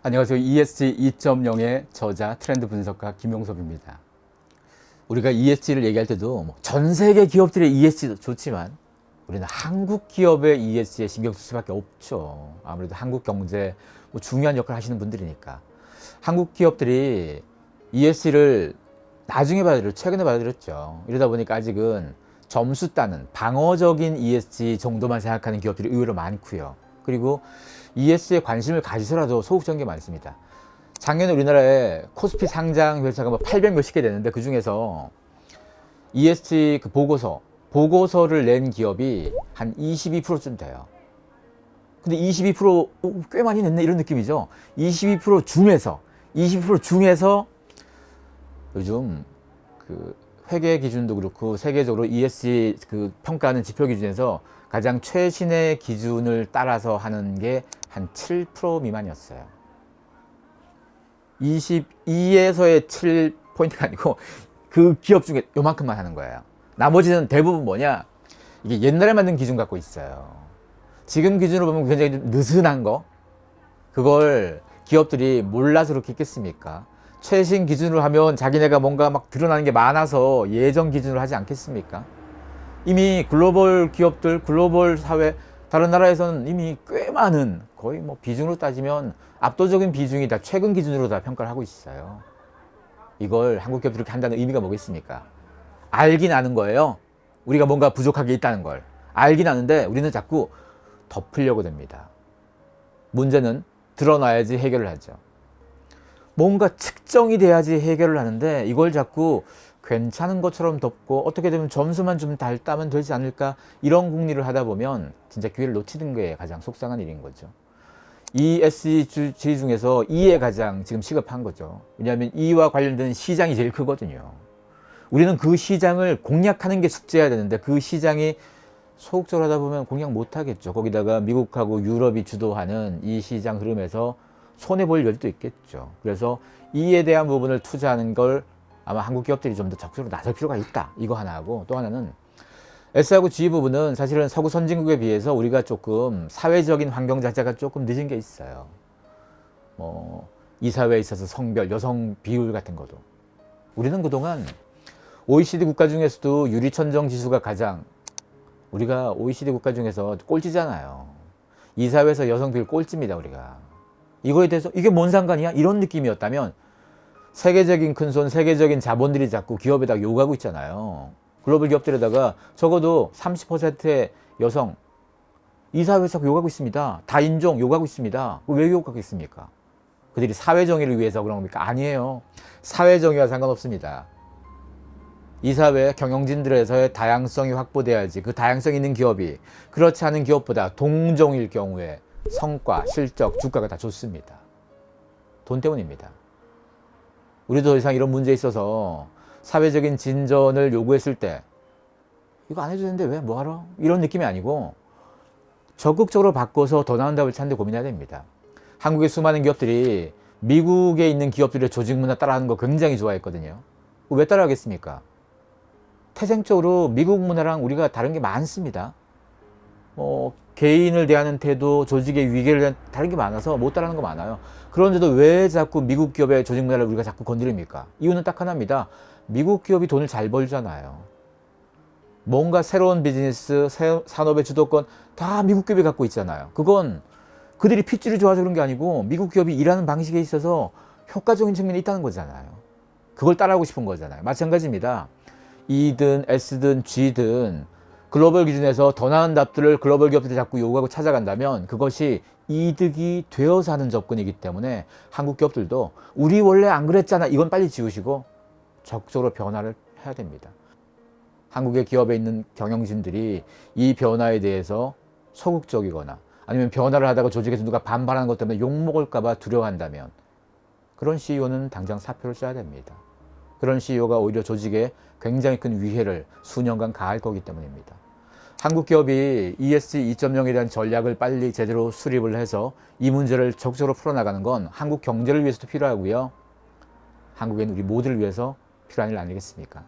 안녕하세요. ESG 2.0의 저자 트렌드 분석가 김용섭입니다. 우리가 ESG를 얘기할 때도 전 세계 기업들의 ESG도 좋지만 우리는 한국 기업의 ESG에 신경 쓸 수밖에 없죠. 아무래도 한국 경제 중요한 역할을 하시는 분들이니까. 한국 기업들이 ESG를 나중에 받아들였죠. 최근에 받아들였죠. 이러다 보니까 아직은 점수 따는 방어적인 ESG 정도만 생각하는 기업들이 의외로 많고요. 그리고 ESG에 관심을 가지서라도 소극적인 게 많습니다. 작년에 우리나라에 코스피 상장 회사가 800 몇십 개 되는데 그 중에서 ESG 그 보고서를 낸 기업이 한 22%쯤 돼요. 근데 22%꽤 많이 냈네 이런 느낌이죠. 22% 중에서 요즘 그 회계 기준도 그렇고 세계적으로 ESG 그 평가하는 지표 기준에서 가장 최신의 기준을 따라서 하는 게 한 7% 미만이었어요. 22에서의 7포인트가 아니고 그 기업 중에 요만큼만 하는 거예요. 나머지는 대부분 뭐냐? 이게 옛날에 만든 기준 갖고 있어요. 지금 기준으로 보면 굉장히 좀 느슨한 거? 그걸 기업들이 몰라서 그렇게 했겠습니까? 최신 기준으로 하면 자기네가 뭔가 막 드러나는 게 많아서 예전 기준으로 하지 않겠습니까? 이미 글로벌 기업들, 글로벌 사회, 다른 나라에서는 이미 꽤 많은 거의 비중으로 따지면 압도적인 비중이 다 최근 기준으로 다 평가를 하고 있어요. 이걸 한국 기업들이 이렇게 한다는 의미가 뭐겠습니까? 알긴 아는 거예요. 우리가 뭔가 부족한 게 있다는 걸. 알긴 아는데 우리는 자꾸 덮으려고 됩니다. 문제는 드러나야지 해결을 하죠. 뭔가 측정이 돼야지 해결을 하는데 이걸 자꾸 괜찮은 것처럼 덮고 어떻게 되면 점수만 좀 잘 따면 되지 않을까 이런 궁리를 하다 보면 진짜 기회를 놓치는 게 가장 속상한 일인 거죠. ESG 중에서 E에 가장 지금 시급한 거죠. 왜냐하면 E와 관련된 시장이 제일 크거든요. 우리는 그 시장을 공략하는 게 숙제해야 되는데 그 시장이 소극적으로 하다 보면 공략 못 하겠죠. 거기다가 미국하고 유럽이 주도하는 이 시장 흐름에서 손해볼 여지도 있겠죠. 그래서 E에 대한 부분을 투자하는 걸 아마 한국 기업들이 좀 더 적극적으로 나설 필요가 있다. 이거 하나 하고 또 하나는 S하고 G 부분은 사실은 서구 선진국에 비해서 우리가 조금 사회적인 환경 자체가 조금 늦은 게 있어요. 이 사회에 있어서 성별, 여성 비율 같은 것도. 우리는 그동안 OECD 국가 중에서도 유리천정 지수가 가장 우리가 OECD 국가 중에서 꼴찌잖아요. 이 사회에서 여성 비율 꼴찌입니다, 우리가. 이거에 대해서 이게 뭔 상관이야? 이런 느낌이었다면 세계적인 큰손, 세계적인 자본들이 자꾸 기업에다가 요구하고 있잖아요. 글로벌 기업들에다가 적어도 30%의 여성, 이 사회에서 요구하고 있습니다. 다인종 요구하고 있습니다. 왜 요구하겠습니까? 그들이 사회정의를 위해서 그런 겁니까? 아니에요. 사회정의와 상관없습니다. 이 사회 경영진들에서의 다양성이 확보돼야지 그 다양성 있는 기업이 그렇지 않은 기업보다 동종일 경우에 성과, 실적, 주가가 다 좋습니다. 돈 때문입니다. 우리도 더 이상 이런 문제에 있어서 사회적인 진전을 요구했을 때 이거 안 해도 되는데 왜 뭐하러? 이런 느낌이 아니고 적극적으로 바꿔서 더 나은 답을 찾는 데 고민해야 됩니다. 한국의 수많은 기업들이 미국에 있는 기업들의 조직 문화 따라하는 거 굉장히 좋아했거든요. 왜 따라하겠습니까? 태생적으로 미국 문화랑 우리가 다른 게 많습니다. 개인을 대하는 태도, 조직의 위계를 대한 다른 게 많아서 못 따라하는 거 많아요. 그런데도 왜 자꾸 미국 기업의 조직 문화를 우리가 자꾸 건드립니까? 이유는 딱 하나입니다. 미국 기업이 돈을 잘 벌잖아요. 뭔가 새로운 비즈니스, 산업의 주도권 다 미국 기업이 갖고 있잖아요. 그건 그들이 핏줄이 좋아서 그런 게 아니고 미국 기업이 일하는 방식에 있어서 효과적인 측면이 있다는 거잖아요. 그걸 따라하고 싶은 거잖아요. 마찬가지입니다. E든 S든 G든 글로벌 기준에서 더 나은 답들을 글로벌 기업들이 자꾸 요구하고 찾아간다면 그것이 이득이 되어서 하는 접근이기 때문에 한국 기업들도 우리 원래 안 그랬잖아 이건 빨리 지우시고 적극적으로 변화를 해야 됩니다. 한국의 기업에 있는 경영진들이 이 변화에 대해서 소극적이거나 아니면 변화를 하다가 조직에서 누가 반발하는 것 때문에 욕먹을까 봐 두려워한다면 그런 CEO는 당장 사표를 써야 됩니다. 그런 CEO가 오히려 조직에 굉장히 큰 위해를 수년간 가할 거기 때문입니다. 한국 기업이 ESG 2.0에 대한 전략을 빨리 제대로 수립을 해서 이 문제를 적극적으로 풀어나가는 건 한국 경제를 위해서도 필요하고요. 한국인 우리 모두를 위해서 필요한 일 아니겠습니까?